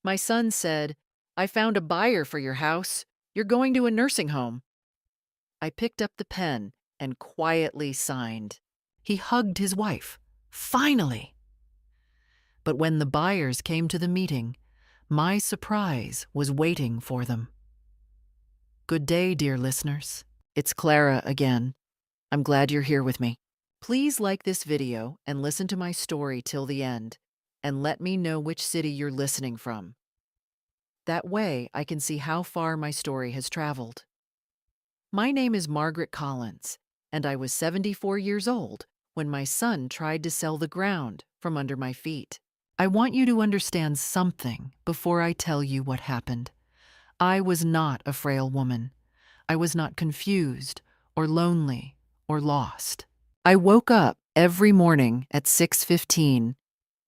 My son said, "I found a buyer for your house. You're going to a nursing home." I picked up the pen and quietly signed. He hugged his wife. Finally! But when the buyers came to the meeting, my surprise was waiting for them. Good day, dear listeners. It's Clara again. I'm glad you're here with me. Please like this video and listen to my story till the end, and let me know which city you're listening from. That way, I can see how far my story has traveled. My name is Margaret Collins, and I was 74 years old when my son tried to sell the ground from under my feet. I want you to understand something before I tell you what happened. I was not a frail woman. I was not confused or lonely or lost. I woke up every morning at 6:15,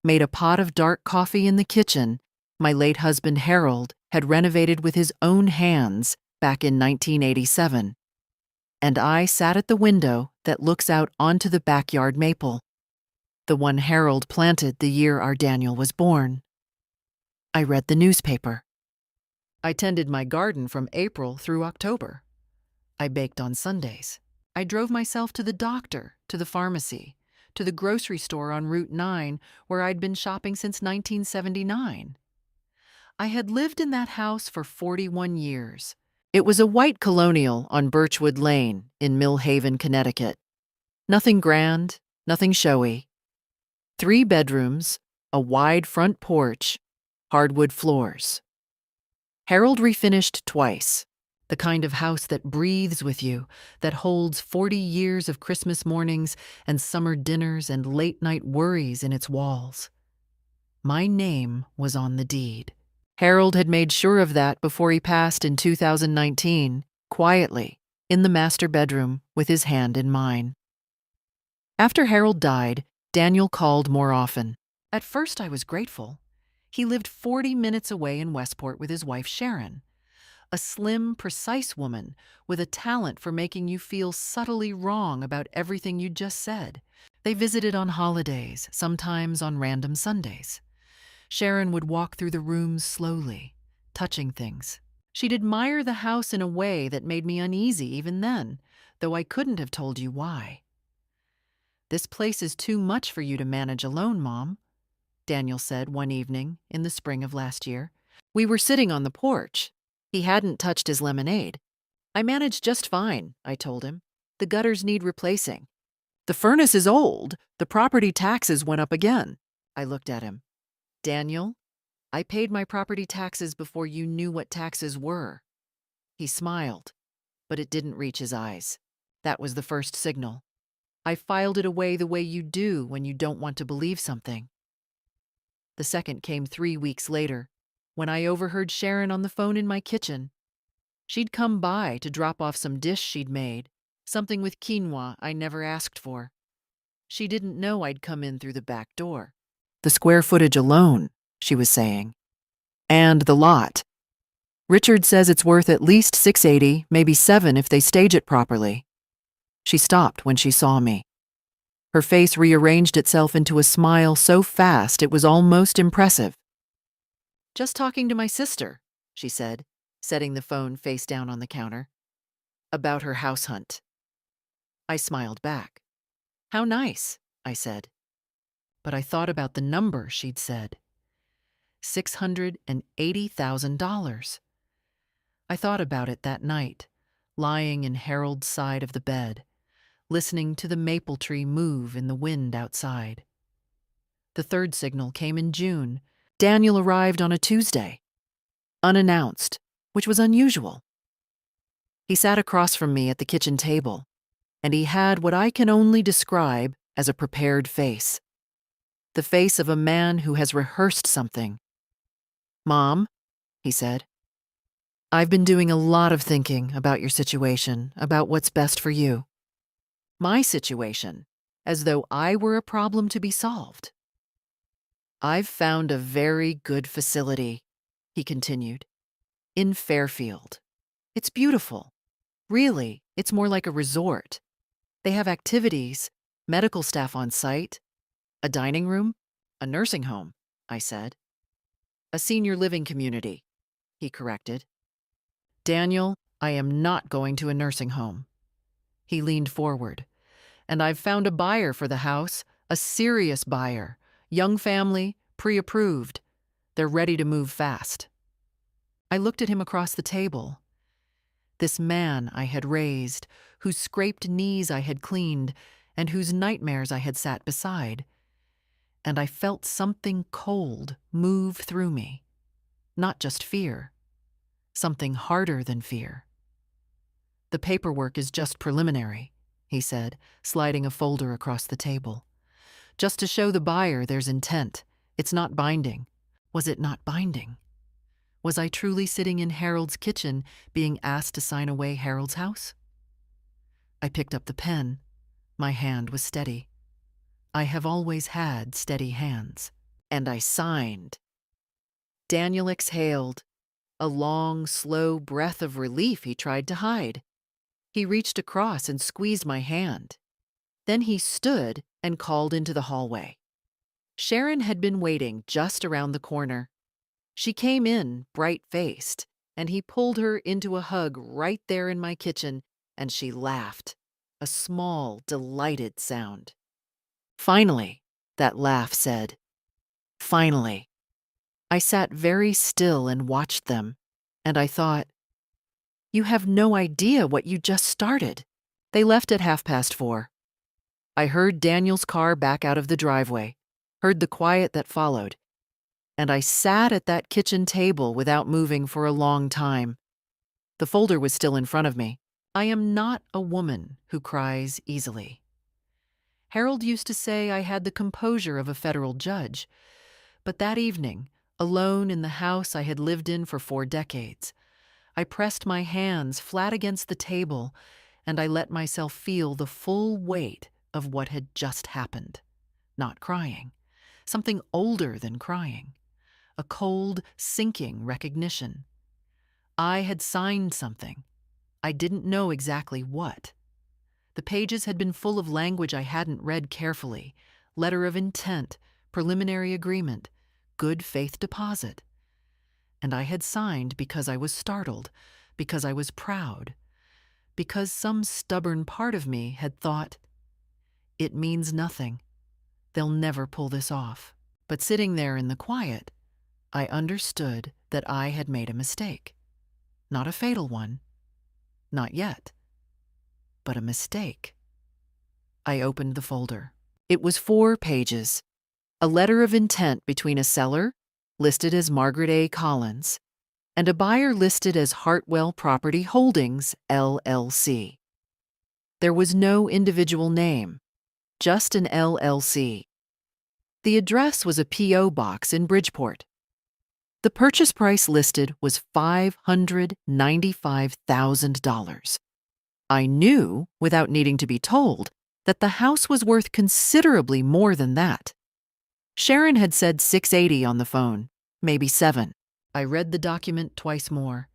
made a pot of dark coffee in the kitchen my late husband Harold had renovated with his own hands back in 1987, and I sat at the window that looks out onto the backyard maple, the one Harold planted the year our Daniel was born. I read the newspaper. I tended my garden from April through October. I baked on Sundays. I drove myself to the doctor, to the pharmacy, to the grocery store on Route 9, where I'd been shopping since 1979. I had lived in that house for 41 years. It was a white colonial on Birchwood Lane in Mill Haven, Connecticut. Nothing grand, nothing showy. 3 bedrooms, a wide front porch, hardwood floors. Harold refinished twice. The kind of house that breathes with you, that holds 40 years of Christmas mornings and summer dinners and late-night worries in its walls. My name was on the deed. Harold had made sure of that before he passed in 2019, quietly, in the master bedroom with his hand in mine. After Harold died, Daniel called more often. At first I was grateful. He lived 40 minutes away in Westport with his wife Sharon. A slim, precise woman with a talent for making you feel subtly wrong about everything you just said. They visited on holidays, sometimes on random Sundays. Sharon would walk through the rooms slowly, touching things. She'd admire the house in a way that made me uneasy even then, though I couldn't have told you why. "This place is too much for you to manage alone, Mom," Daniel said one evening in the spring of last year. We were sitting on the porch. He hadn't touched his lemonade. "I manage just fine," I told him. "The gutters need replacing. The furnace is old. The property taxes went up again." I looked at him. "Daniel, I paid my property taxes before you knew what taxes were." He smiled, but it didn't reach his eyes. That was the first signal. I filed it away the way you do when you don't want to believe something. The second came 3 weeks later, when I overheard Sharon on the phone in my kitchen. She'd come by to drop off some dish she'd made, something with quinoa I never asked for. She didn't know I'd come in through the back door. "The square footage alone," she was saying. "And the lot. Richard says it's worth at least $680, maybe $7 if they stage it properly." She stopped when she saw me. Her face rearranged itself into a smile so fast it was almost impressive. "Just talking to my sister," she said, setting the phone face down on the counter. "About her house hunt." I smiled back. "How nice," I said. But I thought about the number she'd said. $680,000. I thought about it that night, lying in Harold's side of the bed, listening to the maple tree move in the wind outside. The third signal came in June. Daniel arrived on a Tuesday, unannounced, which was unusual. He sat across from me at the kitchen table, and he had what I can only describe as a prepared face. The face of a man who has rehearsed something. "Mom," he said, "I've been doing a lot of thinking about your situation, about what's best for you." My situation, as though I were a problem to be solved. "I've found a very good facility," he continued, "in Fairfield. It's beautiful. Really, it's more like a resort. They have activities, medical staff on site, a dining room, a nursing home," I said. A senior living community, he corrected. Daniel, I am not going to a nursing home. He leaned forward. And I've found a buyer for the house, a serious buyer. Young family, pre-approved. They're ready to move fast. I looked at him across the table. This man I had raised, whose scraped knees I had cleaned, and whose nightmares I had sat beside. And I felt something cold move through me. Not just fear. Something harder than fear. The paperwork is just preliminary, he said, sliding a folder across the table. Just to show the buyer there's intent. It's not binding. Was it not binding? Was I truly sitting in Harold's kitchen being asked to sign away Harold's house? I picked up the pen. My hand was steady. I have always had steady hands. And I signed. Daniel exhaled, a long, slow breath of relief he tried to hide. He reached across and squeezed my hand. Then he stood and called into the hallway. Sharon had been waiting just around the corner. She came in, bright-faced, and he pulled her into a hug right there in my kitchen, and she laughed, a small, delighted sound. Finally, that laugh said. Finally. I sat very still and watched them, and I thought, you have no idea what you just started. They left at 4:30. I heard Daniel's car back out of the driveway, heard the quiet that followed, and I sat at that kitchen table without moving for a long time. The folder was still in front of me. I am not a woman who cries easily. Harold used to say I had the composure of a federal judge, but that evening, alone in the house I had lived in for 4 decades, I pressed my hands flat against the table and I let myself feel the full weight of what had just happened. Not crying. Something older than crying. A cold, sinking recognition. I had signed something. I didn't know exactly what. The pages had been full of language I hadn't read carefully. Letter of intent, preliminary agreement, good faith deposit. And I had signed because I was startled, because I was proud, because some stubborn part of me had thought, it means nothing. They'll never pull this off. But sitting there in the quiet, I understood that I had made a mistake. Not a fatal one. Not yet. But a mistake. I opened the folder. It was 4 pages. A letter of intent between a seller, listed as Margaret A. Collins, and a buyer listed as Hartwell Property Holdings, LLC. There was no individual name, just an LLC. The address was a P.O. box in Bridgeport. The purchase price listed was $595,000. I knew, without needing to be told, that the house was worth considerably more than that. Sharon had said $680 on the phone, maybe $7. I read the document twice more.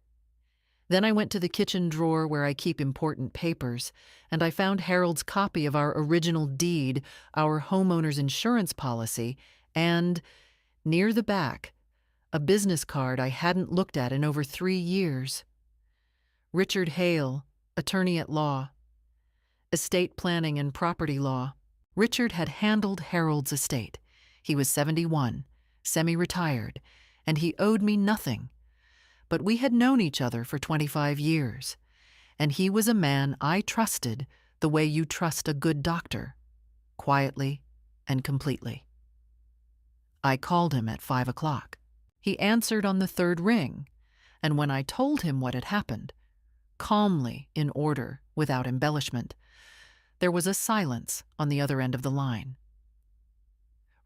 Then I went to the kitchen drawer where I keep important papers, and I found Harold's copy of our original deed, our homeowner's insurance policy, and, near the back, a business card I hadn't looked at in over 3 years. Richard Hale, attorney at law. Estate planning and property law. Richard had handled Harold's estate. He was 71, semi-retired, and he owed me nothing. But we had known each other for 25 years, and he was a man I trusted the way you trust a good doctor, quietly and completely. I called him at 5 o'clock. He answered on the 3rd ring, and when I told him what had happened, calmly, in order, without embellishment, there was a silence on the other end of the line.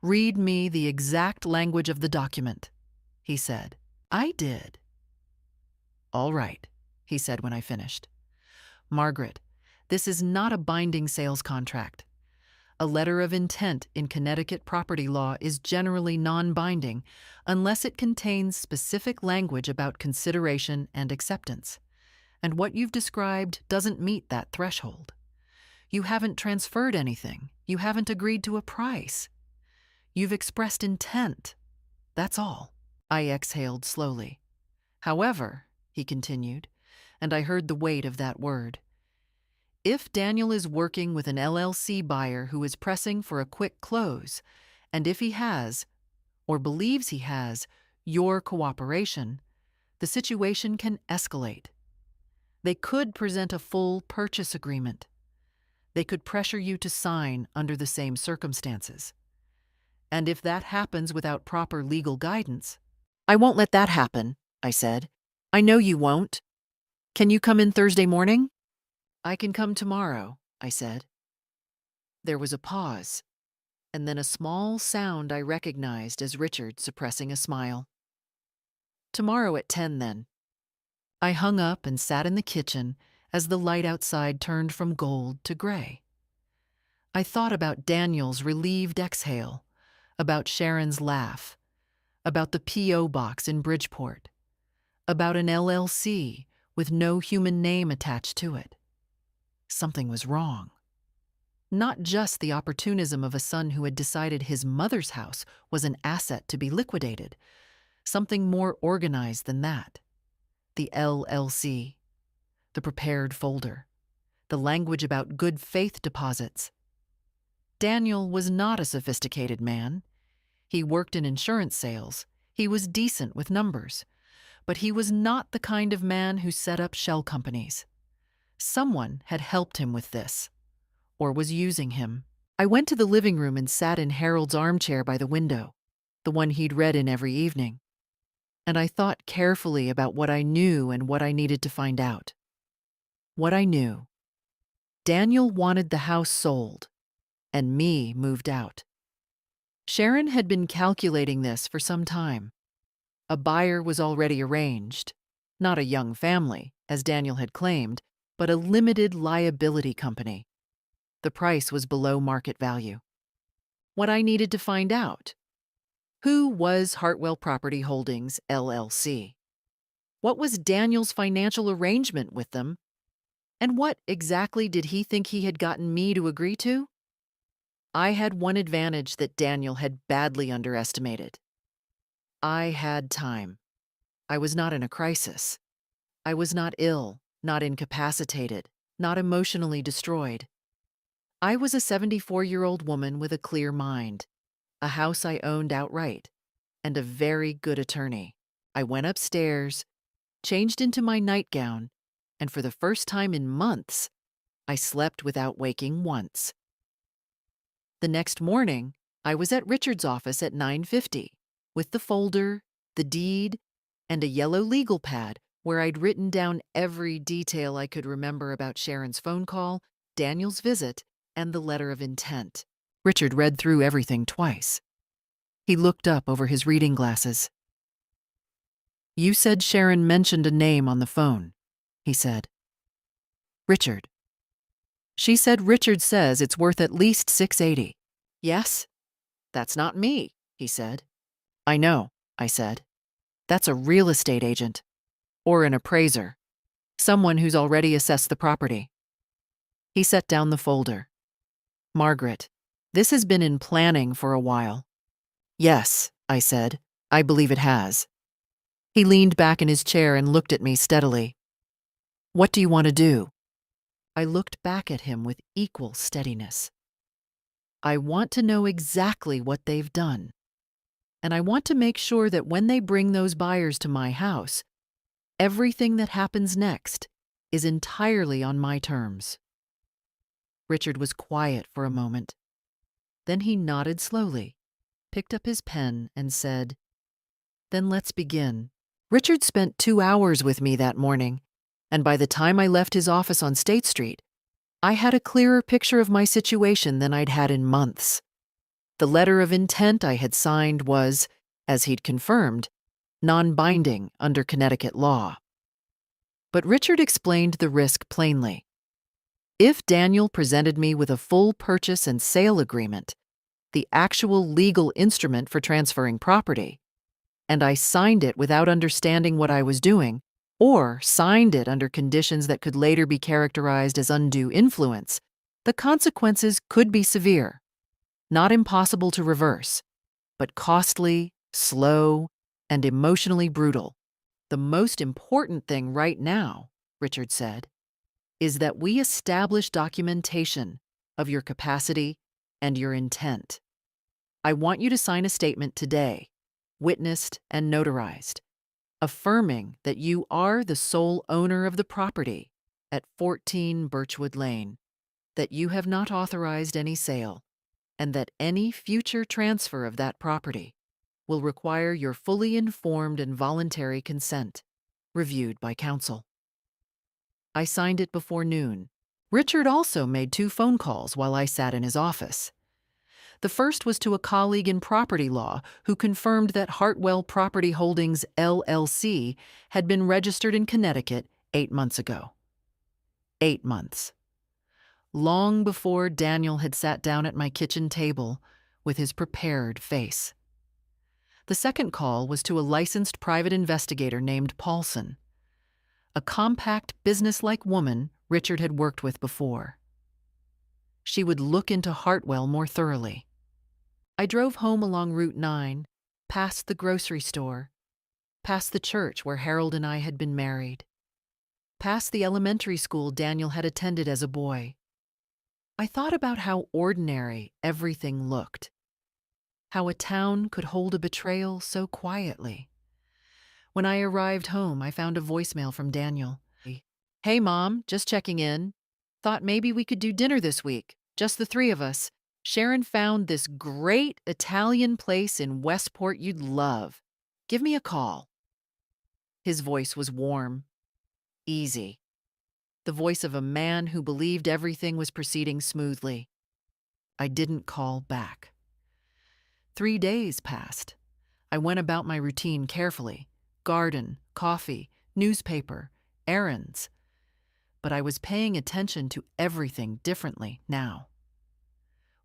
"Read me the exact language of the document," he said. I did. "All right," he said when I finished. "Margaret, this is not a binding sales contract. A letter of intent in Connecticut property law is generally non-binding unless it contains specific language about consideration and acceptance. And what you've described doesn't meet that threshold. You haven't transferred anything. You haven't agreed to a price. You've expressed intent. That's all." I exhaled slowly. However, he continued, and I heard the weight of that word, if Daniel is working with an LLC buyer who is pressing for a quick close, and if he has, or believes he has, your cooperation, the situation can escalate. They could present a full purchase agreement. They could pressure you to sign under the same circumstances. And if that happens without proper legal guidance, I won't let that happen, I said. I know you won't. Can you come in Thursday morning? I can come tomorrow, I said. There was a pause, and then a small sound I recognized as Richard suppressing a smile. Tomorrow at 10, then. I hung up and sat in the kitchen as the light outside turned from gold to gray. I thought about Daniel's relieved exhale, about Sharon's laugh, about the P.O. box in Bridgeport, about an LLC with no human name attached to it. Something was wrong. Not just the opportunism of a son who had decided his mother's house was an asset to be liquidated. Something more organized than that. The LLC, the prepared folder, the language about good faith deposits. Daniel was not a sophisticated man. He worked in insurance sales. He was decent with numbers. But he was not the kind of man who set up shell companies. Someone had helped him with this, or was using him. I went to the living room and sat in Harold's armchair by the window, the one he'd read in every evening. And I thought carefully about what I knew and what I needed to find out. What I knew. Daniel wanted the house sold, and me moved out. Sharon had been calculating this for some time. A buyer was already arranged, not a young family, as Daniel had claimed, but a limited liability company. The price was below market value. What I needed to find out: who was Hartwell Property Holdings, LLC? What was Daniel's financial arrangement with them? And what exactly did he think he had gotten me to agree to? I had one advantage that Daniel had badly underestimated. I had time. I was not in a crisis. I was not ill, not incapacitated, not emotionally destroyed. I was a 74-year-old woman with a clear mind, a house I owned outright, and a very good attorney. I went upstairs, changed into my nightgown, and for the first time in months, I slept without waking once. The next morning, I was at Richard's office at 9:50, with the folder, the deed, and a yellow legal pad where I'd written down every detail I could remember about Sharon's phone call, Daniel's visit, and the letter of intent. Richard read through everything twice. He looked up over his reading glasses. You said Sharon mentioned a name on the phone, he said. Richard. She said Richard says it's worth at least $680. Yes? That's not me, he said. I know, I said. That's a real estate agent. Or an appraiser. Someone who's already assessed the property. He set down the folder. Margaret, this has been in planning for a while. Yes, I said. I believe it has. He leaned back in his chair and looked at me steadily. What do you want to do? I looked back at him with equal steadiness. I want to know exactly what they've done. And I want to make sure that when they bring those buyers to my house, everything that happens next is entirely on my terms. Richard was quiet for a moment. Then he nodded slowly, picked up his pen, and said, Then let's begin. Richard spent 2 hours with me that morning, and by the time I left his office on State Street, I had a clearer picture of my situation than I'd had in months. The letter of intent I had signed was, as he'd confirmed, non-binding under Connecticut law. But Richard explained the risk plainly. If Daniel presented me with a full purchase and sale agreement, the actual legal instrument for transferring property, and I signed it without understanding what I was doing, or signed it under conditions that could later be characterized as undue influence, the consequences could be severe. Not impossible to reverse, but costly, slow, and emotionally brutal. The most important thing right now, Richard said, is that we establish documentation of your capacity and your intent. I want you to sign a statement today, witnessed and notarized, affirming that you are the sole owner of the property at 14 Birchwood Lane, that you have not authorized any sale, and that any future transfer of that property will require your fully informed and voluntary consent, reviewed by counsel. I signed it before noon. Richard also made 2 phone calls while I sat in his office. The first was to a colleague in property law who confirmed that Hartwell Property Holdings, LLC, had been registered in Connecticut 8 months ago. 8 months. Long before Daniel had sat down at my kitchen table with his prepared face. The second call was to a licensed private investigator named Paulson, a compact, businesslike woman Richard had worked with before. She would look into Hartwell more thoroughly. I drove home along Route 9, past the grocery store, past the church where Harold and I had been married, past the elementary school Daniel had attended as a boy. I thought about how ordinary everything looked, how a town could hold a betrayal so quietly. When I arrived home, I found a voicemail from Daniel. "Hey, Mom, just checking in. Thought maybe we could do dinner this week, just the 3 of us. Sharon found this great Italian place in Westport you'd love. Give me a call." His voice was warm, easy, the voice of a man who believed everything was proceeding smoothly. I didn't call back. 3 days passed. I went about my routine carefully. Garden, coffee, newspaper, errands. But I was paying attention to everything differently now.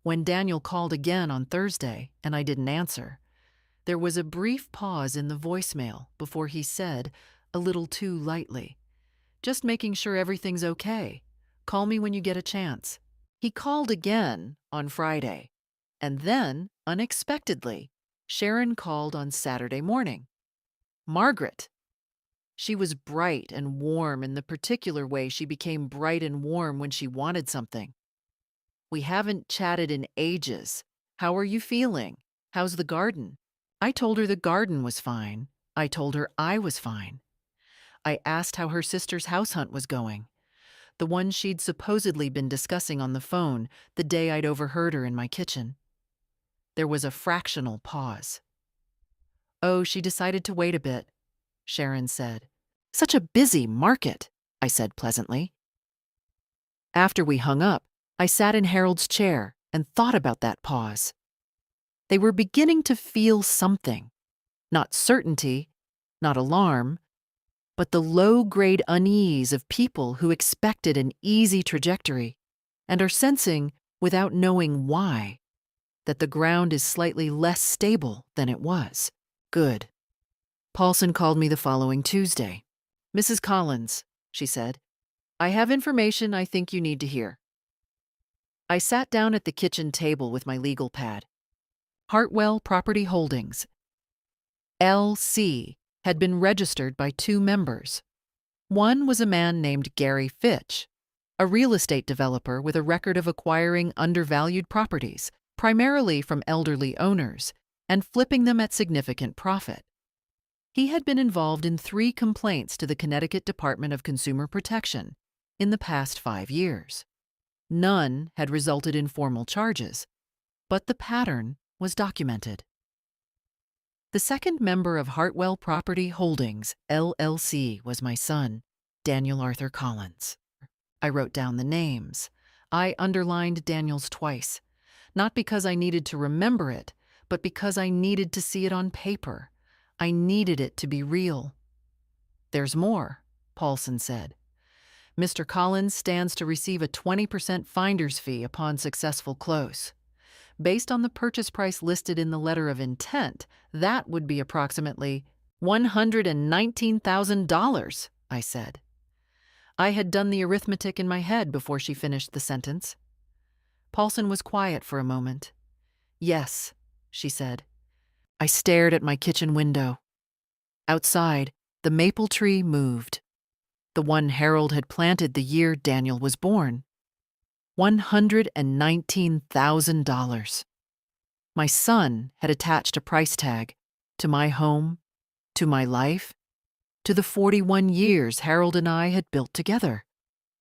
When Daniel called again on Thursday and I didn't answer, there was a brief pause in the voicemail before he said, a little too lightly, "Just making sure everything's okay. Call me when you get a chance." He called again on Friday, and then, unexpectedly, Sharon called on Saturday morning. Margaret. She was bright and warm in the particular way she became bright and warm when she wanted something. "We haven't chatted in ages. How are you feeling? How's the garden?" I told her the garden was fine. I told her I was fine. I asked how her sister's house hunt was going, the one she'd supposedly been discussing on the phone the day I'd overheard her in my kitchen. There was a fractional pause. "Oh, she decided to wait a bit," Sharon said. "Such a busy market," I said pleasantly. After we hung up, I sat in Harold's chair and thought about that pause. They were beginning to feel something. Not certainty, not alarm, but the low-grade unease of people who expected an easy trajectory and are sensing, without knowing why, that the ground is slightly less stable than it was. Good. Paulson called me the following Tuesday. "Mrs. Collins," she said, "I have information I think you need to hear." I sat down at the kitchen table with my legal pad. Hartwell Property Holdings, LC, had been registered by 2 members. One was a man named Gary Fitch, a real estate developer with a record of acquiring undervalued properties, primarily from elderly owners, and flipping them at significant profit. He had been involved in 3 complaints to the Connecticut Department of Consumer Protection in the past 5 years. None had resulted in formal charges, but the pattern was documented. The second member of Hartwell Property Holdings, LLC, was my son, Daniel Arthur Collins. I wrote down the names. I underlined Daniel's twice, not because I needed to remember it, but because I needed to see it on paper. I needed it to be real. "There's more," Paulson said. "Mr. Collins stands to receive a 20% finder's fee upon successful close. Based on the purchase price listed in the letter of intent, that would be approximately $119,000, I said. I had done the arithmetic in my head before she finished the sentence. Paulson was quiet for a moment. "Yes," she said. I stared at my kitchen window. Outside, the maple tree moved. The one Harold had planted the year Daniel was born. $119,000. My son had attached a price tag to my home, to my life, to the 41 years Harold and I had built together.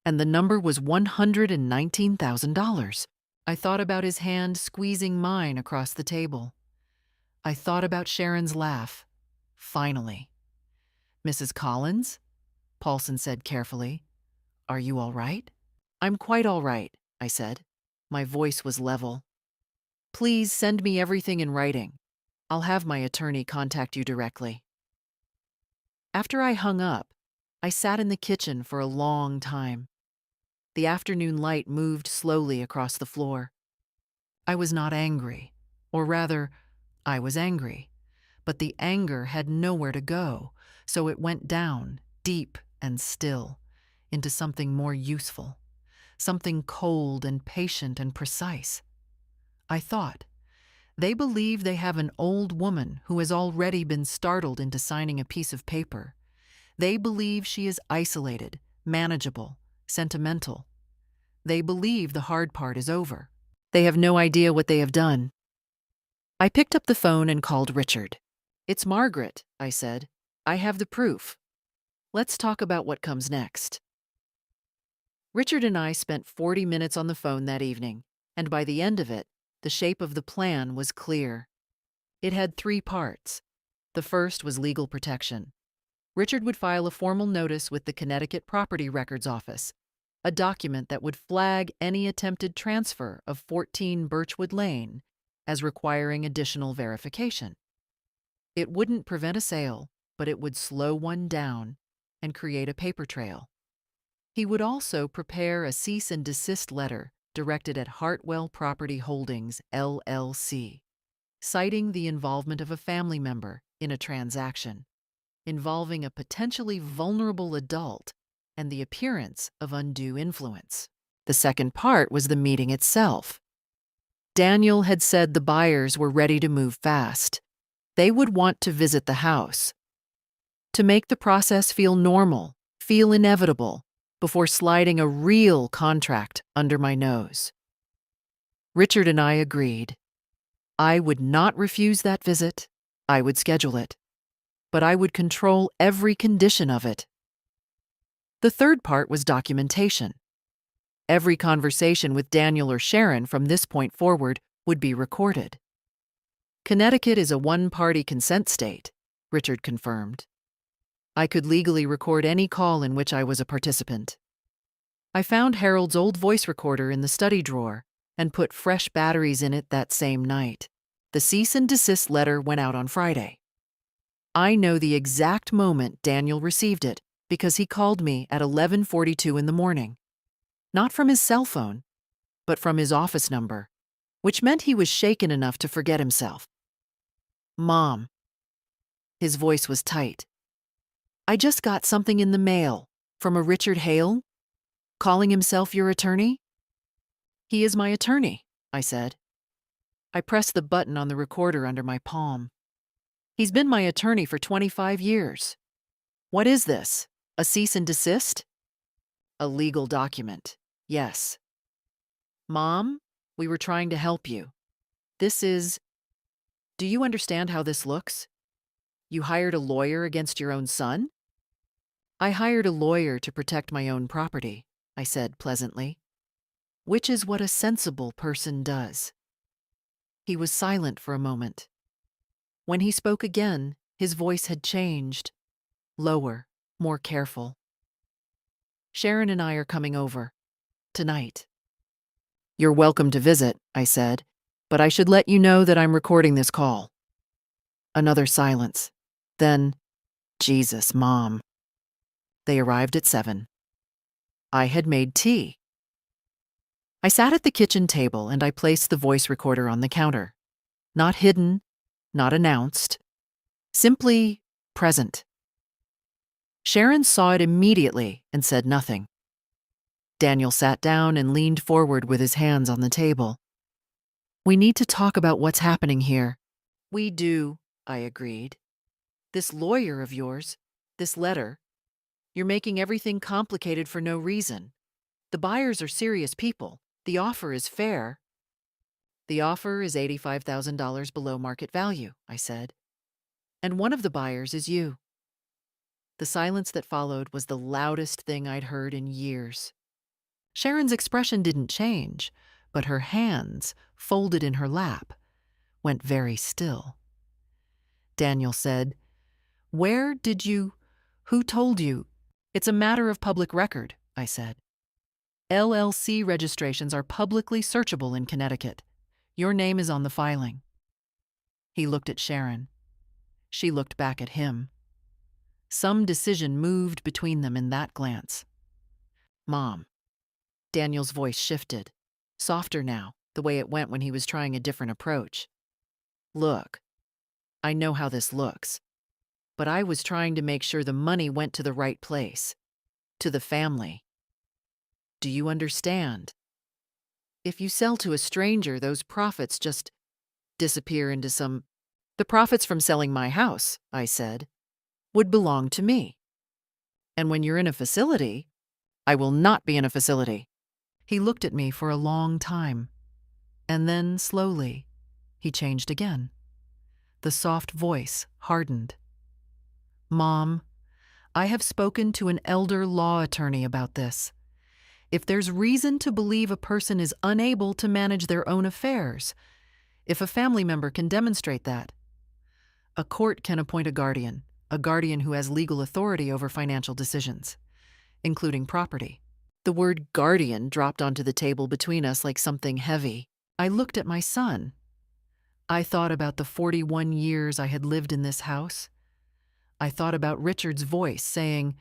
And the number was $119,000. I thought about his hand squeezing mine across the table. I thought about Sharon's laugh. Finally. "Mrs. Collins?" Paulson said carefully. "Are you all right?" "I'm quite all right," I said. My voice was level. "Please send me everything in writing. I'll have my attorney contact you directly." After I hung up, I sat in the kitchen for a long time. The afternoon light moved slowly across the floor. I was not angry, or rather, I was angry, but the anger had nowhere to go, so it went down, deep and still, into something more useful, something cold and patient and precise. I thought, they believe they have an old woman who has already been startled into signing a piece of paper. They believe she is isolated, manageable, sentimental. They believe the hard part is over. They have no idea what they have done. I picked up the phone and called Richard. "It's Margaret," I said. "I have the proof. Let's talk about what comes next." Richard and I spent 40 minutes on the phone that evening, and by the end of it, the shape of the plan was clear. It had 3 parts. The first was legal protection. Richard would file a formal notice with the Connecticut Property Records Office, a document that would flag any attempted transfer of 14 Birchwood Lane as requiring additional verification. It wouldn't prevent a sale, but it would slow one down and create a paper trail. He would also prepare a cease and desist letter directed at Hartwell Property Holdings, LLC, citing the involvement of a family member in a transaction involving a potentially vulnerable adult and the appearance of undue influence. The second part was the meeting itself. Daniel had said the buyers were ready to move fast. They would want to visit the house. To make the process feel normal, feel inevitable, before sliding a real contract under my nose. Richard and I agreed. I would not refuse that visit. I would schedule it. But I would control every condition of it. The third part was documentation. Every conversation with Daniel or Sharon from this point forward would be recorded. Connecticut is a one-party consent state, Richard confirmed. I could legally record any call in which I was a participant. I found Harold's old voice recorder in the study drawer and put fresh batteries in it that same night. The cease and desist letter went out on Friday. I know the exact moment Daniel received it because he called me at 11:42 in the morning. Not from his cell phone, but from his office number, which meant he was shaken enough to forget himself. "Mom." His voice was tight. "I just got something in the mail from a Richard Hale, calling himself your attorney." "He is my attorney," I said. I pressed the button on the recorder under my palm. "He's been my attorney for 25 years. What is this? A cease and desist?" "A legal document, yes." "Mom, we were trying to help you. This is... Do you understand how this looks? You hired a lawyer against your own son?" "I hired a lawyer to protect my own property," I said pleasantly. "Which is what a sensible person does." He was silent for a moment. When he spoke again, his voice had changed. Lower, more careful. "Sharon and I are coming over. Tonight." "You're welcome to visit," I said, "but I should let you know that I'm recording this call." Another silence. Then, "Jesus, Mom." They arrived at 7. I had made tea. I sat at the kitchen table and I placed the voice recorder on the counter. Not hidden, not announced, simply present. Sharon saw it immediately and said nothing. Daniel sat down and leaned forward with his hands on the table. "We need to talk about what's happening here." "We do," I agreed. This lawyer of yours, this letter, you're making everything complicated for no reason. The buyers are serious people. The offer is fair. The offer is $85,000 below market value, I said. And one of the buyers is you. The silence that followed was the loudest thing I'd heard in years. Sharon's expression didn't change, but her hands, folded in her lap, went very still. Daniel said, Who told you? It's a matter of public record, I said. LLC registrations are publicly searchable in Connecticut. Your name is on the filing. He looked at Sharon. She looked back at him. Some decision moved between them in that glance. Mom. Daniel's voice shifted, softer now, the way it went when he was trying a different approach. Look, I know how this looks, but I was trying to make sure the money went to the right place, to the family. Do you understand? If you sell to a stranger, those profits just disappear into some... The profits from selling my house, I said, would belong to me. And when you're in a facility, I will not be in a facility. He looked at me for a long time, and then slowly, he changed again. The soft voice hardened. Mom, I have spoken to an elder law attorney about this. If there's reason to believe a person is unable to manage their own affairs, if a family member can demonstrate that, a court can appoint a guardian who has legal authority over financial decisions, including property. The word guardian dropped onto the table between us like something heavy. I looked at my son. I thought about the 41 years I had lived in this house. I thought about Richard's voice saying,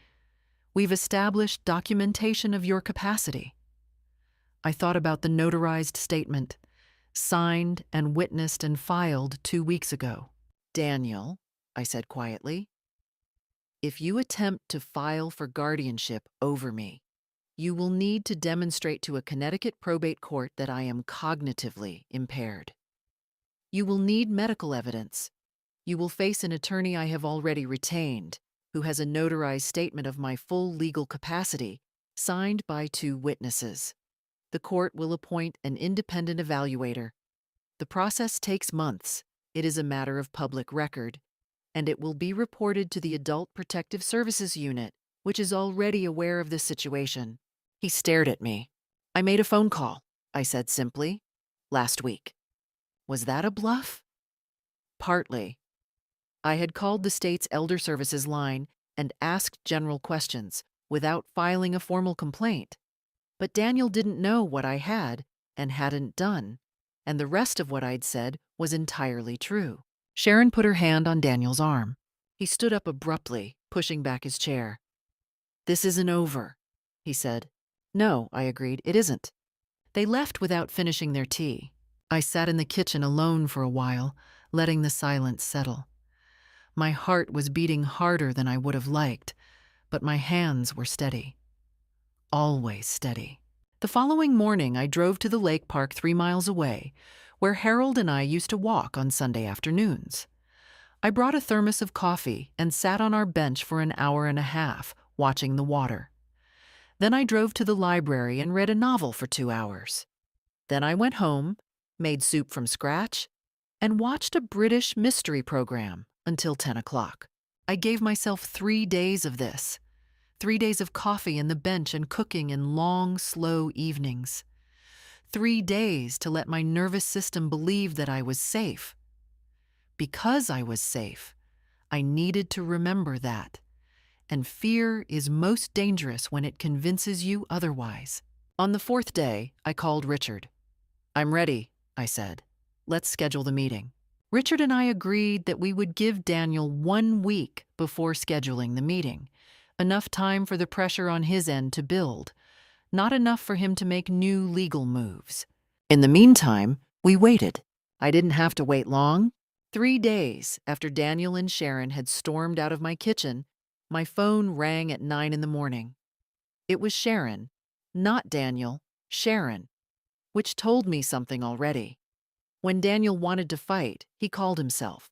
We've established documentation of your capacity. I thought about the notarized statement, signed and witnessed and filed 2 weeks ago. Daniel, I said quietly, if you attempt to file for guardianship over me, you will need to demonstrate to a Connecticut probate court that I am cognitively impaired. You will need medical evidence. You will face an attorney I have already retained, who has a notarized statement of my full legal capacity, signed by 2 witnesses. The court will appoint an independent evaluator. The process takes months. It is a matter of public record, and it will be reported to the Adult Protective Services Unit, which is already aware of the situation. He stared at me. I made a phone call, I said simply, last week. Was that a bluff? Partly. I had called the state's Elder Services line and asked general questions without filing a formal complaint. But Daniel didn't know what I had and hadn't done, and the rest of what I'd said was entirely true. Sharon put her hand on Daniel's arm. He stood up abruptly, pushing back his chair. This isn't over, he said. No, I agreed, it isn't. They left without finishing their tea. I sat in the kitchen alone for a while, letting the silence settle. My heart was beating harder than I would have liked, but my hands were steady. Always steady. The following morning, I drove to the lake park 3 miles away, where Harold and I used to walk on Sunday afternoons. I brought a thermos of coffee and sat on our bench for an hour and a half, watching the water. Then I drove to the library and read a novel for 2 hours. Then I went home, made soup from scratch, and watched a British mystery program until 10 o'clock. I gave myself 3 days of this. 3 days of coffee in the bench and cooking in long, slow evenings. 3 days to let my nervous system believe that I was safe. Because I was safe, I needed to remember that. And fear is most dangerous when it convinces you otherwise. On the 4th day, I called Richard. I'm ready, I said. Let's schedule the meeting. Richard and I agreed that we would give Daniel 1 week before scheduling the meeting, enough time for the pressure on his end to build, not enough for him to make new legal moves. In the meantime, we waited. I didn't have to wait long. 3 days after Daniel and Sharon had stormed out of my kitchen, my phone rang at 9 in the morning. It was Sharon, not Daniel, Sharon, which told me something already. When Daniel wanted to fight, he called himself.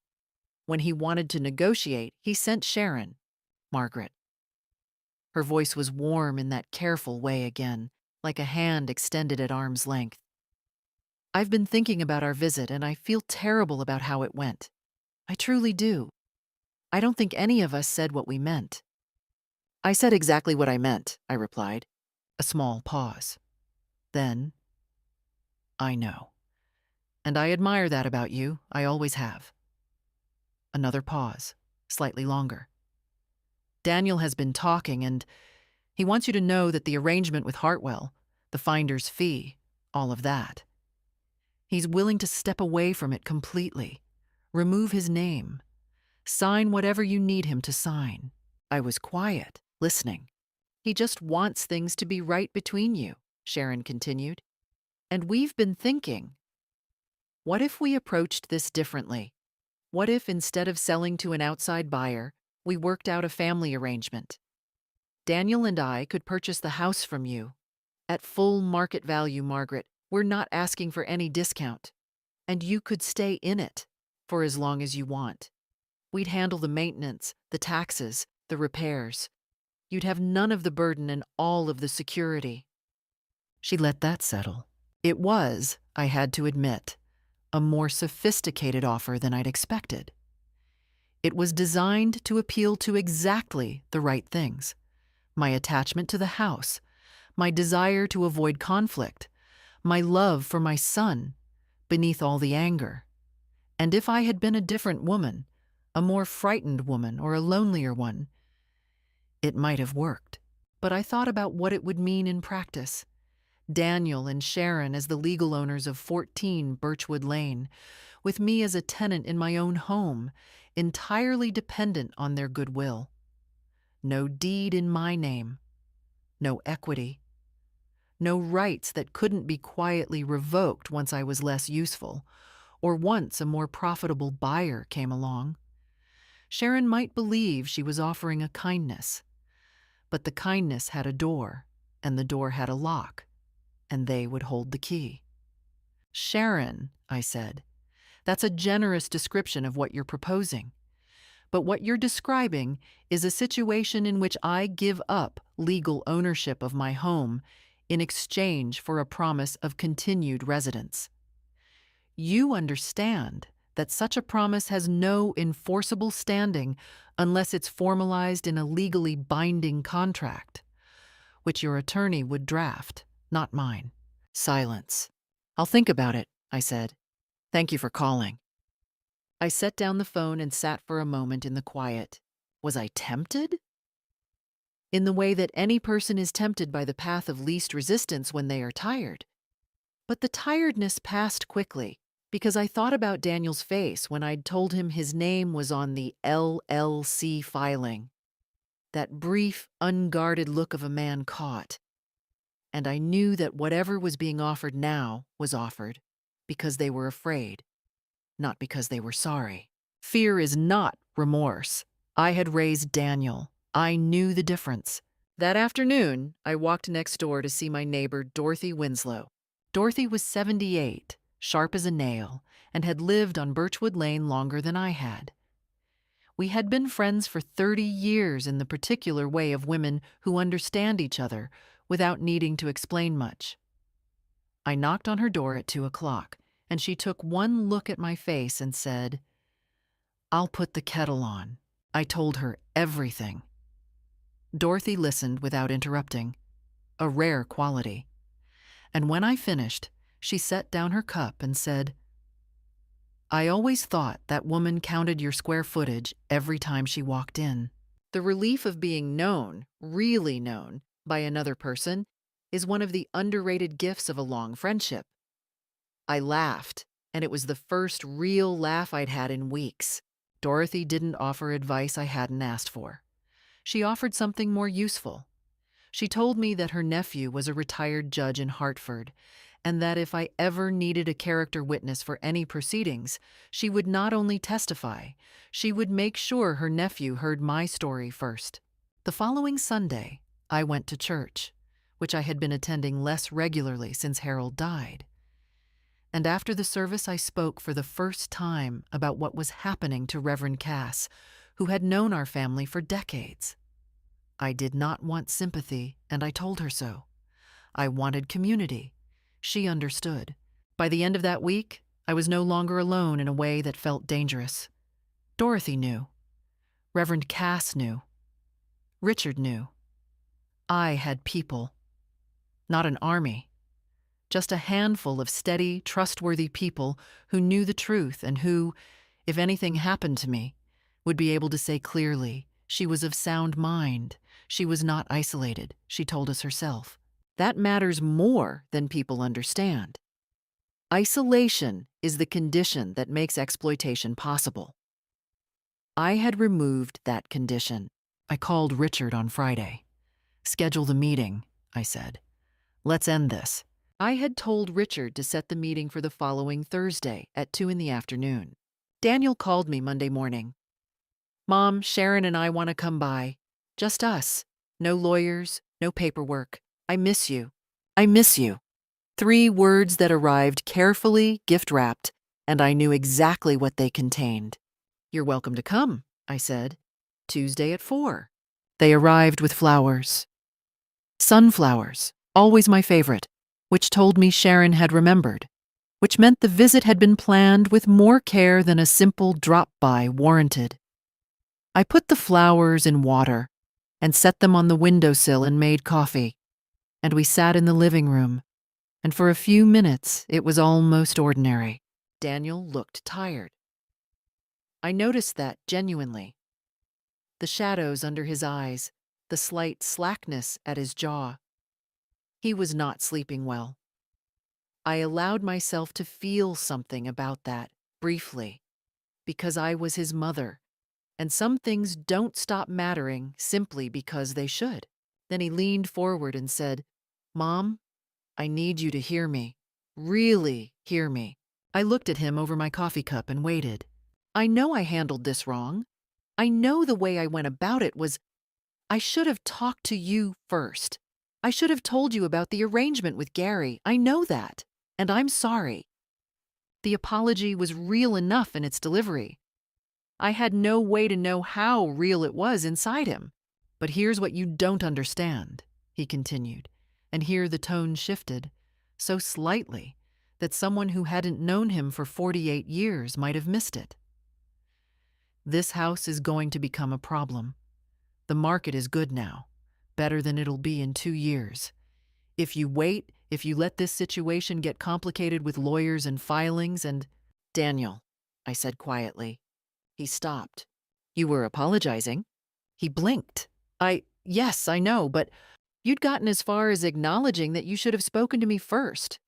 When he wanted to negotiate, he sent Sharon, Margaret. Her voice was warm in that careful way again, like a hand extended at arm's length. I've been thinking about our visit and I feel terrible about how it went. I truly do. I don't think any of us said what we meant. I said exactly what I meant, I replied. A small pause. Then, I know. And I admire that about you. I always have. Another pause, slightly longer. Daniel has been talking and he wants you to know that the arrangement with Hartwell, the finder's fee, all of that. He's willing to step away from it completely, remove his name, sign whatever you need him to sign. I was quiet, listening. He just wants things to be right between you, Sharon continued. And we've been thinking, what if we approached this differently? What if instead of selling to an outside buyer, we worked out a family arrangement? Daniel and I could purchase the house from you. At full market value, Margaret, we're not asking for any discount. And you could stay in it for as long as you want. We'd handle the maintenance, the taxes, the repairs. You'd have none of the burden and all of the security. She let that settle. It was, I had to admit, a more sophisticated offer than I'd expected. It was designed to appeal to exactly the right things. My attachment to the house, my desire to avoid conflict, my love for my son, beneath all the anger. And if I had been a different woman, a more frightened woman or a lonelier one, it might have worked. But I thought about what it would mean in practice. Daniel and Sharon as the legal owners of 14 Birchwood Lane, with me as a tenant in my own home, entirely dependent on their goodwill. No deed in my name, no equity, no rights that couldn't be quietly revoked once I was less useful, or once a more profitable buyer came along. Sharon might believe she was offering a kindness, but the kindness had a door, and the door had a lock, and they would hold the key. Sharon, I said, that's a generous description of what you're proposing. But what you're describing is a situation in which I give up legal ownership of my home in exchange for a promise of continued residence. You understand that such a promise has no enforceable standing unless it's formalized in a legally binding contract, which your attorney would draft, not mine. Silence. I'll think about it, I said. Thank you for calling. I set down the phone and sat for a moment in the quiet. Was I tempted? In the way that any person is tempted by the path of least resistance when they are tired. But the tiredness passed quickly, because I thought about Daniel's face when I'd told him his name was on the LLC filing. That brief, unguarded look of a man caught. And I knew that whatever was being offered now was offered because they were afraid, not because they were sorry. Fear is not remorse. I had raised Daniel. I knew the difference. That afternoon, I walked next door to see my neighbor, Dorothy Winslow. Dorothy was 78, sharp as a nail, and had lived on Birchwood Lane longer than I had. We had been friends for 30 years in the particular way of women who understand each other without needing to explain much. I knocked on her door at 2 o'clock, and she took one look at my face and said, "I'll put the kettle on." I told her everything. Dorothy listened without interrupting, a rare quality. And when I finished, she set down her cup and said, "I always thought that woman counted your square footage every time she walked in." The relief of being known, really known, by another person is one of the underrated gifts of a long friendship. I laughed, and it was the first real laugh I'd had in weeks. Dorothy didn't offer advice I hadn't asked for. She offered something more useful. She told me that her nephew was a retired judge in Hartford, and that if I ever needed a character witness for any proceedings, she would not only testify, she would make sure her nephew heard my story first. The following Sunday, I went to church, which I had been attending less regularly since Harold died. And after the service, I spoke for the first time about what was happening to Reverend Cass, who had known our family for decades. I did not want sympathy, and I told her so. I wanted community. She understood. By the end of that week, I was no longer alone in a way that felt dangerous. Dorothy knew. Reverend Cass knew. Richard knew. I had people. Not an army. Just a handful of steady, trustworthy people who knew the truth and who, if anything happened to me, would be able to say clearly she was of sound mind. She was not isolated, she told us herself. That matters more than people understand. Isolation is the condition that makes exploitation possible. I had removed that condition. I called Richard on Friday. "Schedule the meeting," I said. "Let's end this." I had told Richard to set the meeting for the following Thursday at 2 in the afternoon. Daniel called me Monday morning. "Mom, Sharon and I want to come by. Just us. No lawyers, no paperwork. I miss you. I miss you." 3 words that arrived carefully gift-wrapped, and I knew exactly what they contained. "You're welcome to come," I said. "Tuesday at 4. They arrived with flowers. Sunflowers, always my favorite, which told me Sharon had remembered, which meant the visit had been planned with more care than a simple drop-by warranted. I put the flowers in water and set them on the windowsill and made coffee, and we sat in the living room, and for a few minutes it was almost ordinary. Daniel looked tired. I noticed that genuinely. The shadows under his eyes, the slight slackness at his jaw. He was not sleeping well. I allowed myself to feel something about that, briefly, because I was his mother, and some things don't stop mattering simply because they should. Then he leaned forward and said, "Mom, I need you to hear me. Really hear me." I looked at him over my coffee cup and waited. I know I handled this wrong. I know the way I went about it was, I should have talked to you first. I should have told you about the arrangement with Gary. I know that, and I'm sorry. The apology was real enough in its delivery. I had no way to know how real it was inside him. "But here's what you don't understand," he continued, and here the tone shifted, so slightly that someone who hadn't known him for 48 years might have missed it. "This house is going to become a problem. The market is good now, better than it'll be in 2 years. If you wait, if you let this situation get complicated with lawyers and filings and—" "Daniel," I said quietly. He stopped. "You were apologizing?" He blinked. Yes, I know, but you'd gotten as far as acknowledging that you should have spoken to me first.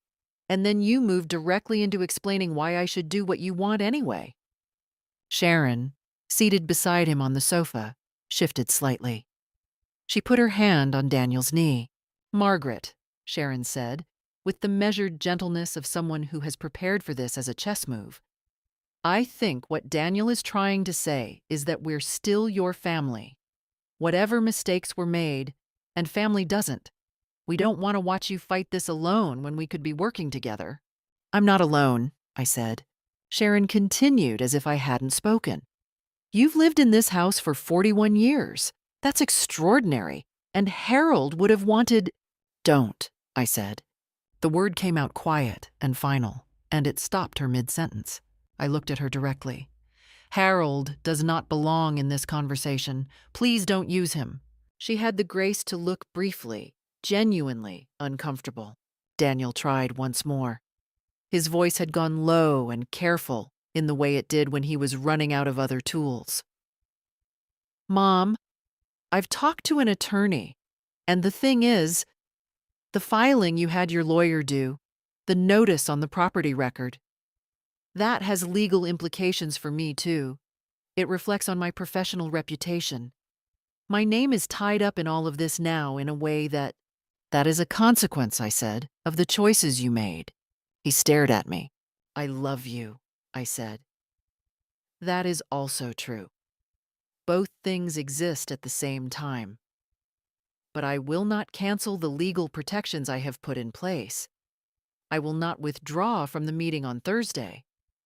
And then you moved directly into explaining why I should do what you want anyway." Sharon, seated beside him on the sofa, shifted slightly. She put her hand on Daniel's knee. "Margaret," Sharon said, with the measured gentleness of someone who has prepared for this as a chess move, "I think what Daniel is trying to say is that we're still your family. Whatever mistakes were made, and family doesn't. We don't want to watch you fight this alone when we could be working together." "I'm not alone," I said. Sharon continued as if I hadn't spoken. "You've lived in this house for 41 years. That's extraordinary. And Harold would have wanted—" "Don't," I said. The word came out quiet and final, and it stopped her mid-sentence. I looked at her directly. "Harold does not belong in this conversation. Please don't use him." She had the grace to look briefly, genuinely uncomfortable. Daniel tried once more. His voice had gone low and careful in the way it did when he was running out of other tools. "Mom, I've talked to an attorney, and the thing is, the filing you had your lawyer do, the notice on the property record, that has legal implications for me, too. It reflects on my professional reputation. My name is tied up in all of this now in a way that—" "That is a consequence," I said, "of the choices you made." He stared at me. "I love you," I said. "That is also true. Both things exist at the same time. But I will not cancel the legal protections I have put in place. I will not withdraw from the meeting on Thursday,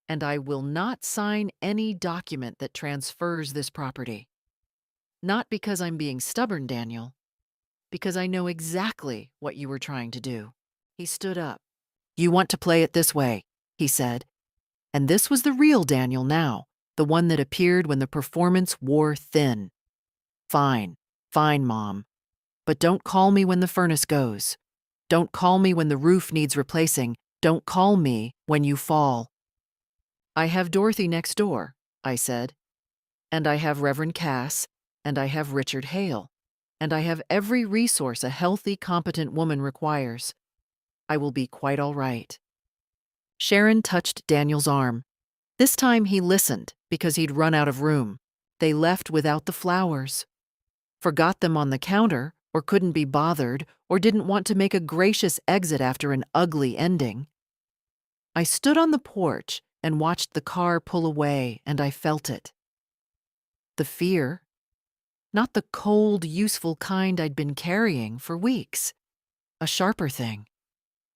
and I will not sign any document that transfers this property. Not because I'm being stubborn, Daniel, because I know exactly what you were trying to do." He stood up. "You want to play it this way," he said. And this was the real Daniel now, the one that appeared when the performance wore thin. "Fine, fine, Mom. But don't call me when the furnace goes. Don't call me when the roof needs replacing. Don't call me when you fall." "I have Dorothy next door," I said. "And I have Reverend Cass, and I have Richard Hale, and I have every resource a healthy, competent woman requires. I will be quite all right." Sharon touched Daniel's arm. This time he listened because he'd run out of room. They left without the flowers. Forgot them on the counter, or couldn't be bothered, or didn't want to make a gracious exit after an ugly ending. I stood on the porch and watched the car pull away, and I felt it. The fear. Not the cold, useful kind I'd been carrying for weeks. A sharper thing.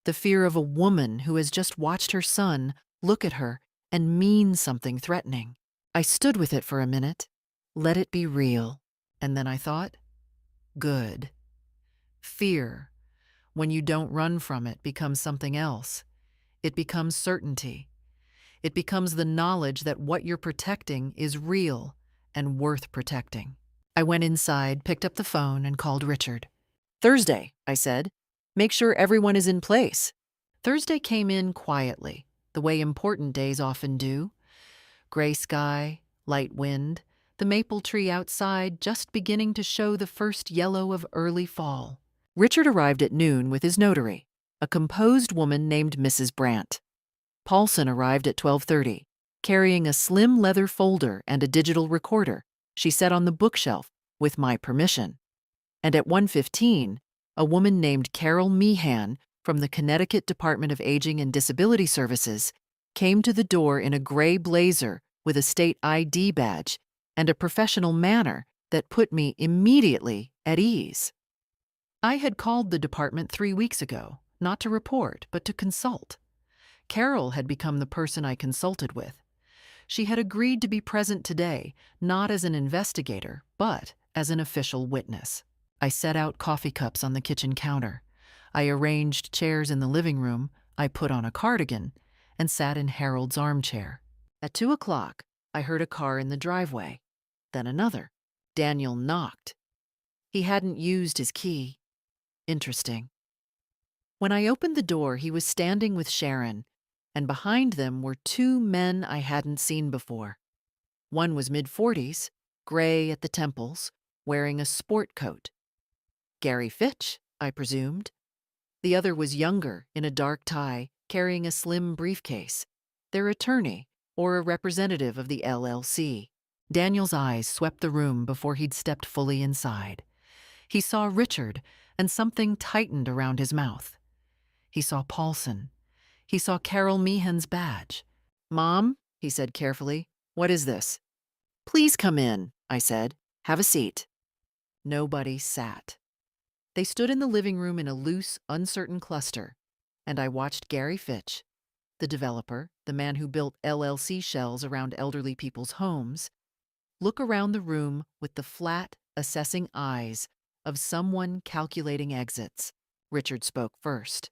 The fear of a woman who has just watched her son look at her and mean something threatening. I stood with it for a minute, let it be real, and then I thought, good. Fear, when you don't run from it, becomes something else. It becomes certainty. It becomes the knowledge that what you're protecting is real and worth protecting. I went inside, picked up the phone, and called Richard. "Thursday," I said. "Make sure everyone is in place." Thursday came in quietly, the way important days often do. Gray sky, light wind, the maple tree outside just beginning to show the first yellow of early fall. Richard arrived at noon with his notary, a composed woman named Mrs. Brandt. Paulson arrived at 12:30, carrying a slim leather folder and a digital recorder she set on the bookshelf with my permission. And at 1:15, a woman named Carol Meehan from the Connecticut Department of Aging and Disability Services came to the door in a gray blazer with a state ID badge and a professional manner that put me immediately at ease. I had called the department 3 weeks ago, not to report, but to consult. Carol had become the person I consulted with. She had agreed to be present today, not as an investigator, but as an official witness. I set out coffee cups on the kitchen counter. I arranged chairs in the living room. I put on a cardigan and sat in Harold's armchair. At 2 o'clock, I heard a car in the driveway, then another. Daniel knocked. He hadn't used his key. Interesting. When I opened the door, he was standing with Sharon, and behind them were 2 men I hadn't seen before. One was mid-40s, gray at the temples, wearing a sport coat. Gary Fitch, I presumed. The other was younger, in a dark tie, carrying a slim briefcase. Their attorney, or a representative of the LLC. Daniel's eyes swept the room before he'd stepped fully inside. He saw Richard, and something tightened around his mouth. He saw Paulson. He saw Carol Meehan's badge. "Mom," he said carefully, "what is this?" "Please come in," I said. "Have a seat." Nobody sat. They stood in the living room in a loose, uncertain cluster, and I watched Gary Fitch, the developer, the man who built LLC shells around elderly people's homes, look around the room with the flat, assessing eyes of someone calculating exits. Richard spoke first.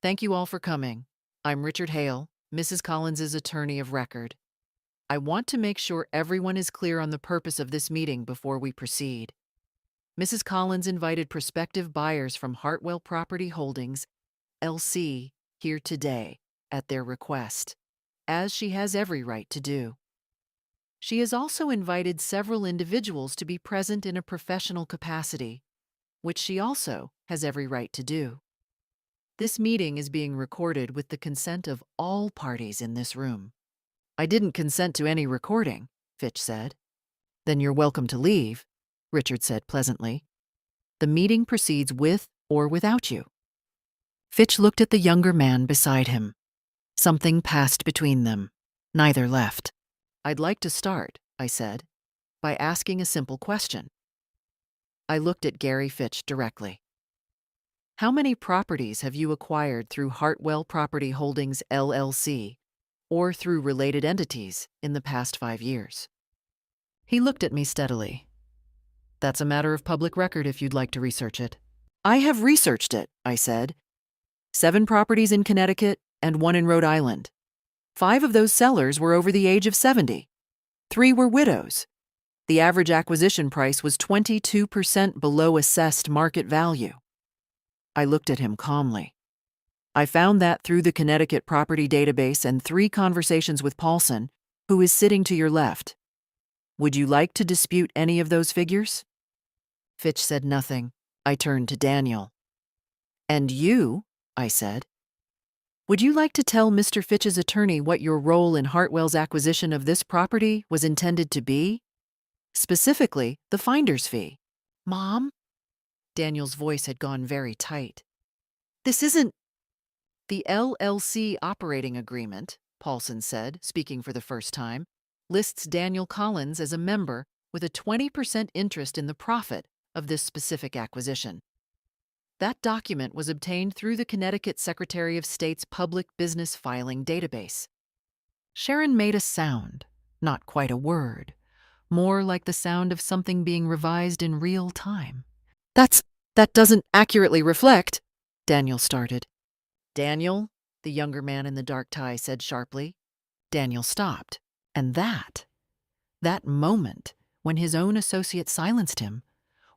"Thank you all for coming. I'm Richard Hale, Mrs. Collins's attorney of record. I want to make sure everyone is clear on the purpose of this meeting before we proceed. Mrs. Collins invited prospective buyers from Hartwell Property Holdings, LC, here today at their request, as she has every right to do. She has also invited several individuals to be present in a professional capacity, which she also has every right to do. This meeting is being recorded with the consent of all parties in this room." "I didn't consent to any recording," Fitch said. "Then you're welcome to leave," Richard said pleasantly. "The meeting proceeds with or without you." Fitch looked at the younger man beside him. Something passed between them. Neither left. "I'd like to start," I said, "by asking a simple question." I looked at Gary Fitch directly. How many properties have you acquired through Hartwell Property Holdings LLC or through related entities in the past 5 years? He looked at me steadily. That's a matter of public record if you'd like to research it. I have researched it, I said. 7 properties in Connecticut and 1 in Rhode Island. 5 of those sellers were over the age of 70. 3 were widows. The average acquisition price was 22% below assessed market value. I looked at him calmly. I found that through the Connecticut property database and 3 conversations with Paulson, who is sitting to your left. Would you like to dispute any of those figures? Fitch said nothing. I turned to Daniel. And you, I said. Would you like to tell Mr. Fitch's attorney what your role in Hartwell's acquisition of this property was intended to be? Specifically, the finder's fee. Mom? Daniel's voice had gone very tight. This isn't the LLC operating agreement, Paulson said, speaking for the first time, lists Daniel Collins as a member with a 20% interest in the profit of this specific acquisition. That document was obtained through the Connecticut Secretary of State's Public Business Filing Database. Sharon made a sound, not quite a word, more like the sound of something being revised in real time. That doesn't accurately reflect, Daniel started. Daniel, the younger man in the dark tie said sharply. Daniel stopped, and that moment, when his own associate silenced him,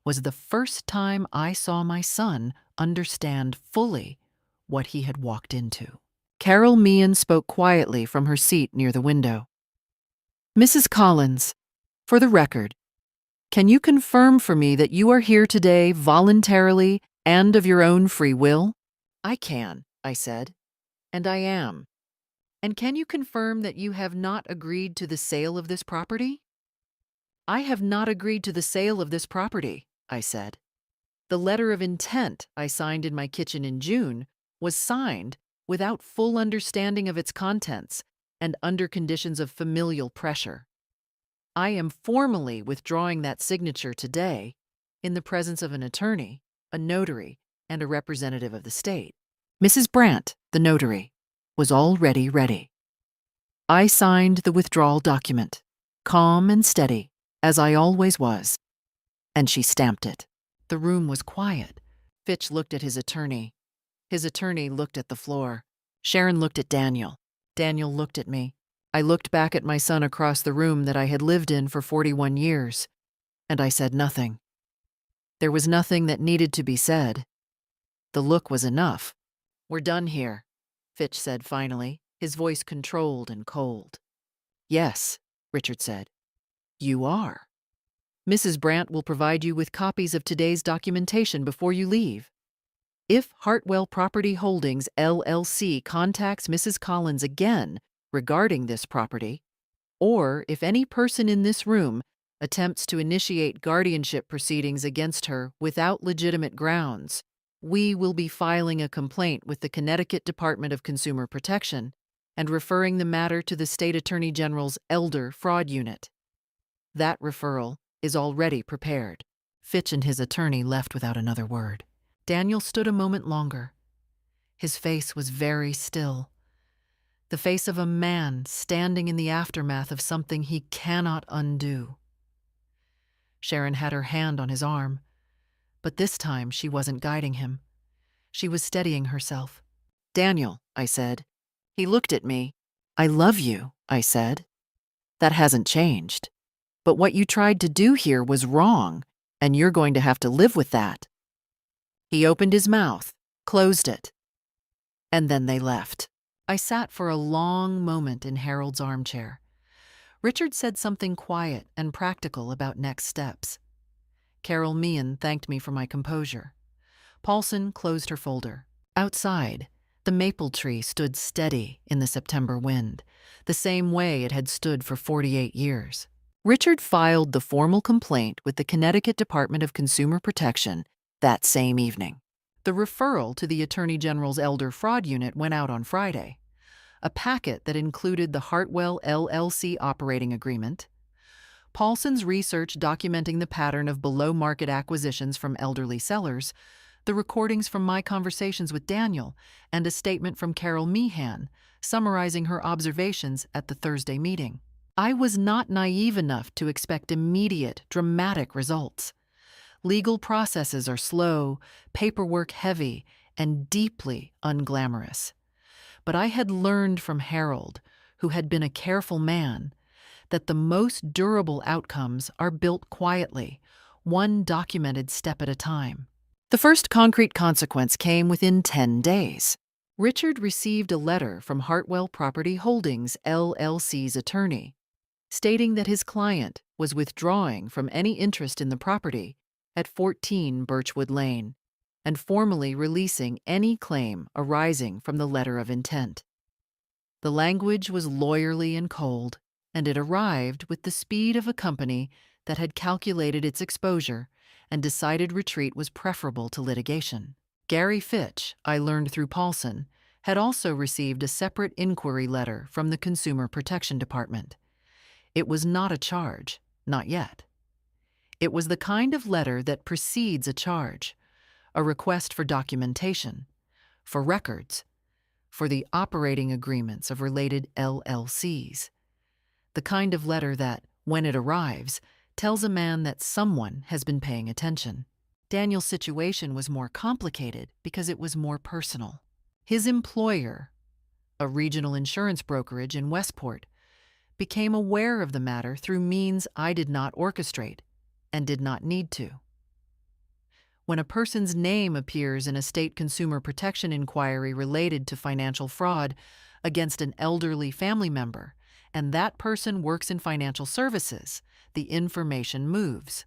was the first time I saw my son understand fully what he had walked into. Carol Meehan spoke quietly from her seat near the window. Mrs. Collins, for the record, can you confirm for me that you are here today voluntarily and of your own free will? I can, I said, and I am. And can you confirm that you have not agreed to the sale of this property? I have not agreed to the sale of this property, I said. The letter of intent I signed in my kitchen in June was signed without full understanding of its contents and under conditions of familial pressure. I am formally withdrawing that signature today in the presence of an attorney, a notary, and a representative of the state. Mrs. Brandt, the notary, was already ready. I signed the withdrawal document, calm and steady, as I always was, and she stamped it. The room was quiet. Fitch looked at his attorney. His attorney looked at the floor. Sharon looked at Daniel. Daniel looked at me. I looked back at my son across the room that I had lived in for 41 years, and I said nothing. There was nothing that needed to be said. The look was enough. We're done here, Fitch said finally, his voice controlled and cold. Yes, Richard said. You are. Mrs. Brandt will provide you with copies of today's documentation before you leave. If Hartwell Property Holdings LLC contacts Mrs. Collins again regarding this property, or if any person in this room attempts to initiate guardianship proceedings against her without legitimate grounds, we will be filing a complaint with the Connecticut Department of Consumer Protection and referring the matter to the State Attorney General's Elder Fraud Unit. That referral is already prepared. Fitch and his attorney left without another word. Daniel stood a moment longer. His face was very still. The face of a man standing in the aftermath of something he cannot undo. Sharon had her hand on his arm, but this time she wasn't guiding him. She was steadying herself. Daniel, I said. He looked at me. I love you, I said. That hasn't changed. But what you tried to do here was wrong, and you're going to have to live with that. He opened his mouth, closed it, and then they left. I sat for a long moment in Harold's armchair. Richard said something quiet and practical about next steps. Carol Meehan thanked me for my composure. Paulson closed her folder. Outside, the maple tree stood steady in the September wind, the same way it had stood for 48 years. Richard filed the formal complaint with the Connecticut Department of Consumer Protection that same evening. The referral to the Attorney General's Elder Fraud Unit went out on Friday. A packet that included the Hartwell LLC operating agreement, Paulson's research documenting the pattern of below-market acquisitions from elderly sellers, the recordings from my conversations with Daniel, and a statement from Carol Meehan, summarizing her observations at the Thursday meeting. I was not naive enough to expect immediate, dramatic results. Legal processes are slow, paperwork heavy, and deeply unglamorous. But I had learned from Harold, who had been a careful man, that the most durable outcomes are built quietly, one documented step at a time. The first concrete consequence came within 10 days. Richard received a letter from Hartwell Property Holdings, LLC's attorney, stating that his client was withdrawing from any interest in the property at 14 Birchwood Lane and formally releasing any claim arising from the letter of intent. The language was lawyerly and cold, and it arrived with the speed of a company that had calculated its exposure and decided retreat was preferable to litigation. Gary Fitch, I learned through Paulson, had also received a separate inquiry letter from the Consumer Protection Department. It was not a charge, not yet. It was the kind of letter that precedes a charge, a request for documentation, for records, for the operating agreements of related LLCs. The kind of letter that, when it arrives, tells a man that someone has been paying attention. Daniel's situation was more complicated because it was more personal. His employer, a regional insurance brokerage in Westport, became aware of the matter through means I did not orchestrate and did not need to. When a person's name appears in a state consumer protection inquiry related to financial fraud against an elderly family member, and that person works in financial services, the information moves.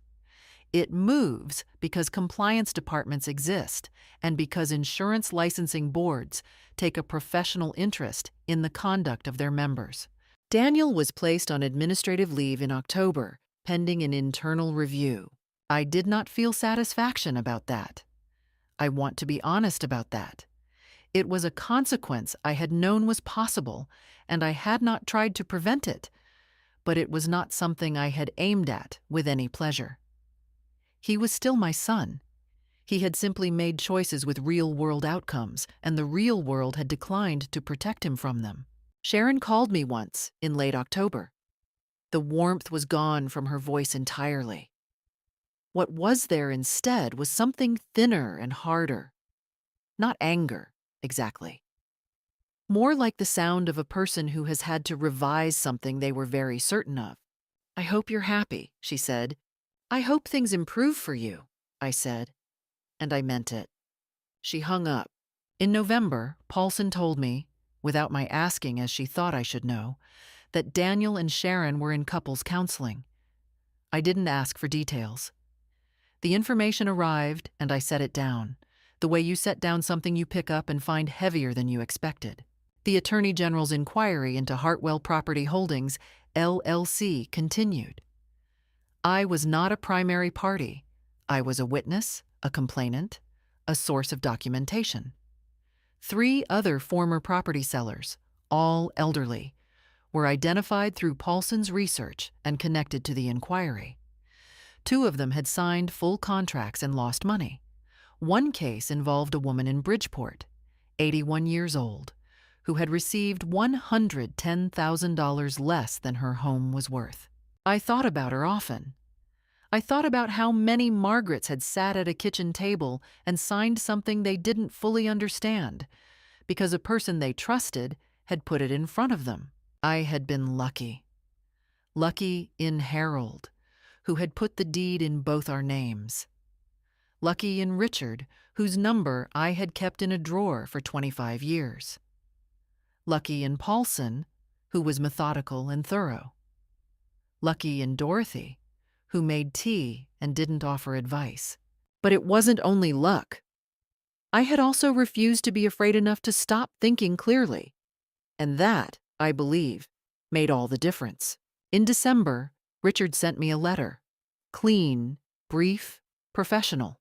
It moves because compliance departments exist and because insurance licensing boards take a professional interest in the conduct of their members. Daniel was placed on administrative leave in October, pending an internal review. I did not feel satisfaction about that. I want to be honest about that. It was a consequence I had known was possible, and I had not tried to prevent it, but it was not something I had aimed at with any pleasure. He was still my son. He had simply made choices with real-world outcomes, and the real world had declined to protect him from them. Sharon called me once, in late October. The warmth was gone from her voice entirely. What was there instead was something thinner and harder. Not anger, exactly. More like the sound of a person who has had to revise something they were very certain of. "I hope you're happy," she said. "I hope things improve for you," I said, and I meant it. She hung up. In November, Paulson told me, without my asking as she thought I should know, that Daniel and Sharon were in couples counseling. I didn't ask for details. The information arrived, and I set it down, the way you set down something you pick up and find heavier than you expected. The Attorney General's inquiry into Hartwell Property Holdings, LLC, continued. I was not a primary party. I was a witness, a complainant, a source of documentation. 3 other former property sellers, all elderly, were identified through Paulson's research and connected to the inquiry. 2 of them had signed full contracts and lost money. One case involved a woman in Bridgeport, 81 years old, who had received $110,000 less than her home was worth. I thought about her often. I thought about how many Margarets had sat at a kitchen table and signed something they didn't fully understand, because a person they trusted had put it in front of them. I had been lucky. Lucky in Harold, who had put the deed in both our names. Lucky in Richard, whose number I had kept in a drawer for 25 years. Lucky in Paulson, who was methodical and thorough. Lucky in Dorothy, who made tea and didn't offer advice. But it wasn't only luck. I had also refused to be afraid enough to stop thinking clearly. And that, I believe, made all the difference. In December, Richard sent me a letter. Clean, brief, professional.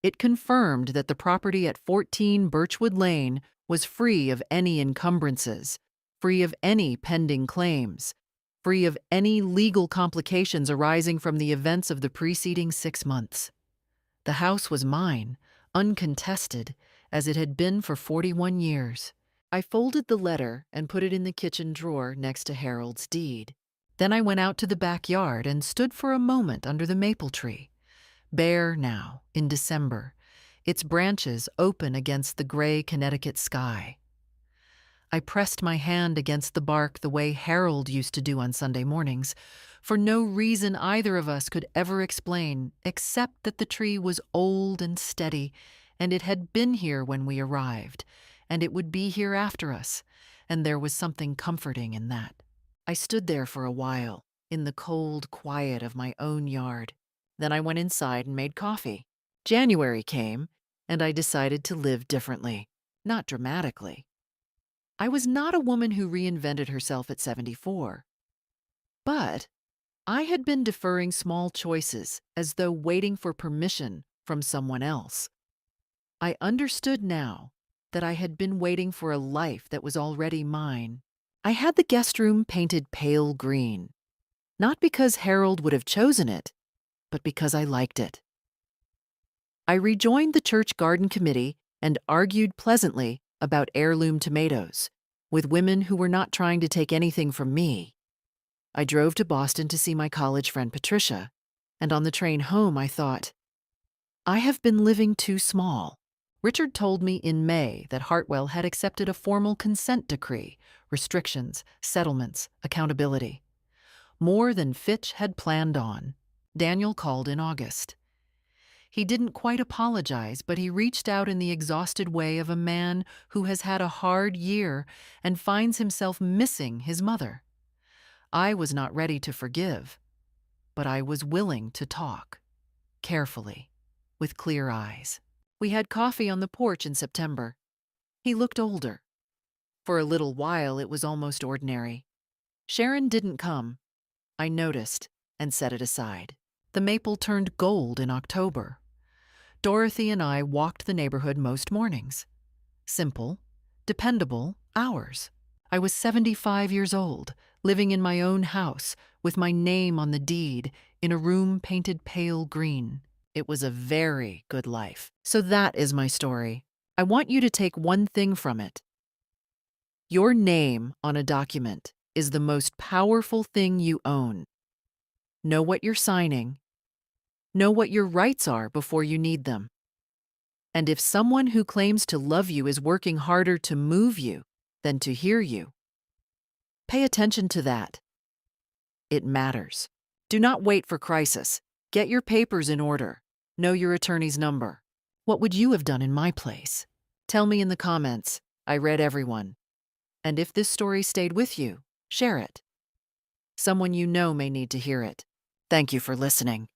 It confirmed that the property at 14 Birchwood Lane was free of any encumbrances, free of any pending claims, free of any legal complications arising from the events of the preceding 6 months. The house was mine, uncontested as it had been for 41 years. I folded the letter and put it in the kitchen drawer next to Harold's deed. Then I went out to the backyard and stood for a moment under the maple tree, bare now, in December, its branches open against the gray Connecticut sky. I pressed my hand against the bark the way Harold used to do on Sunday mornings, for no reason either of us could ever explain, except that the tree was old and steady, and it had been here when we arrived, and it would be here after us, and there was something comforting in that. I stood there for a while, in the cold quiet of my own yard. Then I went inside and made coffee. January came, and I decided to live differently, not dramatically. I was not a woman who reinvented herself at 74. But I had been deferring small choices as though waiting for permission from someone else. I understood now that I had been waiting for a life that was already mine. I had the guest room painted pale green, not because Harold would have chosen it, but because I liked it. I rejoined the church garden committee and argued pleasantly about heirloom tomatoes with women who were not trying to take anything from me. I drove to Boston to see my college friend Patricia, and on the train home I thought, I have been living too small. Richard told me in May that Hartwell had accepted a formal consent decree, restrictions, settlements, accountability. More than Fitch had planned on. Daniel called in August. He didn't quite apologize, but he reached out in the exhausted way of a man who has had a hard year and finds himself missing his mother. I was not ready to forgive, but I was willing to talk, carefully, with clear eyes. We had coffee on the porch in September. He looked older. For a little while it was almost ordinary. Sharon didn't come. I noticed and set it aside. The maple turned gold in October. Dorothy and I walked the neighborhood most mornings. Simple, dependable hours. I was 75 years old, living in my own house, with my name on the deed, in a room painted pale green. It was a very good life. So that is my story. I want you to take one thing from it. Your name on a document is the most powerful thing you own. Know what you're signing. Know what your rights are before you need them. And if someone who claims to love you is working harder to move you than to hear you, pay attention to that. It matters. Do not wait for crisis. Get your papers in order. Know your attorney's number. What would you have done in my place? Tell me in the comments. I read everyone. And if this story stayed with you, share it. Someone you know may need to hear it. Thank you for listening.